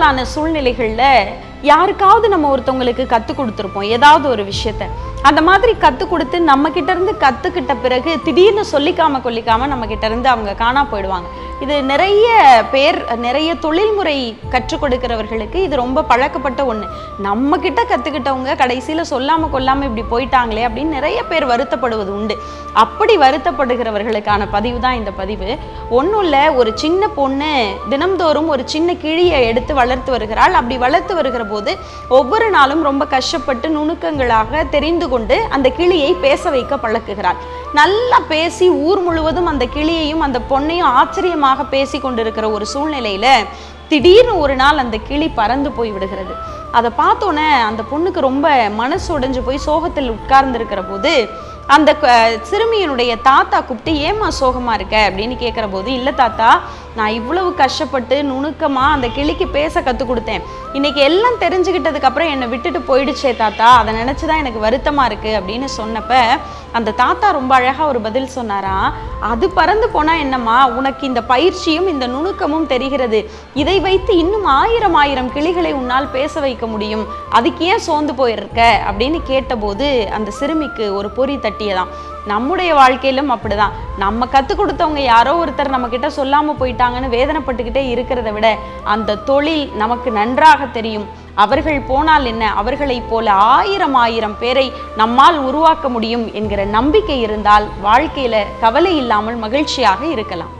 பெரும்பாலான சூழ்நிலைகளில் யாருக்காவது நம்ம ஒருத்தவங்களுக்கு கற்றுக் கொடுத்துருப்போம் ஏதாவது ஒரு விஷயத்த. அந்த மாதிரி கற்றுக் கொடுத்து நம்ம கிட்ட இருந்து கற்றுக்கிட்ட பிறகு திடீர்னு கொல்லிக்காம நம்ம கிட்ட இருந்து அவங்க காணா போயிடுவாங்க. இது நிறைய பேர், நிறைய தொழில்முறை கற்றுக் கொடுக்கிறவர்களுக்கு இது ரொம்ப பழக்கப்பட்ட ஒன்று. நம்ம கிட்ட கற்றுக்கிட்டவங்க கடைசியில் சொல்லாமல் கொல்லாமல் இப்படி போயிட்டாங்களே அப்படின்னு நிறைய பேர் வருத்தப்படுவது உண்டு. அப்படி வருத்தப்படுகிறவர்களுக்கான பதிவு தான் இந்த பதிவு. ஒன்றும் இல்லை, ஒரு சின்ன பொண்ணு தினம்தோறும் ஒரு சின்ன கிழியை எடுத்து வளர்த்து வருகிறாள். அப்படி வளர்த்து வருகிற போது ஒவ்வொரு நாளும் ரொம்ப கஷ்டப்பட்டு நுணுக்கங்களாக தெரிந்து கொண்டு அந்த கிளியை பேச வைக்க பழக்குகிறாள். நல்லா பேசி ஊர் முழுவதும் அந்த கிளியையும் அந்த பொண்ணையும் ஆச்சரியமாக பேசி கொண்டிருக்கிற ஒரு சூழ்நிலையில திடீர்னு ஒரு நாள் அந்த கிளி பறந்து போய் விடுகிறது. அதை பார்த்தோன்னே அந்த பொண்ணுக்கு ரொம்ப மனசு உடைஞ்சு போய் சோகத்தில் உட்கார்ந்துருக்கிற போது அந்த சிறுமியினுடைய தாத்தா கூப்பிட்டு ஏமா சோகமா இருக்க அப்படின்னு கேட்குற போது, இல்லை தாத்தா, நான் இவ்வளவு கஷ்டப்பட்டு நுணுக்கமா அந்த கிளிக்கு பேச கற்றுக் கொடுத்தேன். இன்னைக்கு எல்லாம் தெரிஞ்சுக்கிட்டதுக்கு அப்புறம் என்னை விட்டுட்டு போயிடுச்சே தாத்தா, அதை நினைச்சுதான் எனக்கு வருத்தமா இருக்கு அப்படின்னு சொன்னப்ப அந்த தாத்தா ரொம்ப அழகா ஒரு பதில் சொன்னாரா, அது பறந்து போனா என்னம்மா, உனக்கு இந்த பயிற்சியும் இந்த நுணுக்கமும் தெரிகிறது, இதை வைத்து இன்னும் ஆயிரம் கிளிகளை உன்னால் பேச வைக்க முடியும், அதுக்கு ஏன் சோர்ந்து போயிருக்க அப்படின்னு கேட்டபோது அந்த சிறுமிக்கு ஒரு பொறி தட்டியதாம். நம்முடைய வாழ்க்கையிலும் அப்படிதான். நம்ம கற்றுக் கொடுத்தவங்க யாரோ ஒருத்தர் நம்ம கிட்ட சொல்லாம போயிட்டாங்கன்னு வேதனைப்பட்டுக்கிட்டே இருக்கிறத விட அந்த தொழில் நமக்கு நன்றாக தெரியும், அவர்கள் போனால் என்ன, அவர்களை போல ஆயிரம் பேரை நம்மால் உருவாக்க முடியும் என்கிற நம்பிக்கை இருந்தால் வாழ்க்கையில கவலை இல்லாமல் மகிழ்ச்சியாக இருக்கலாம்.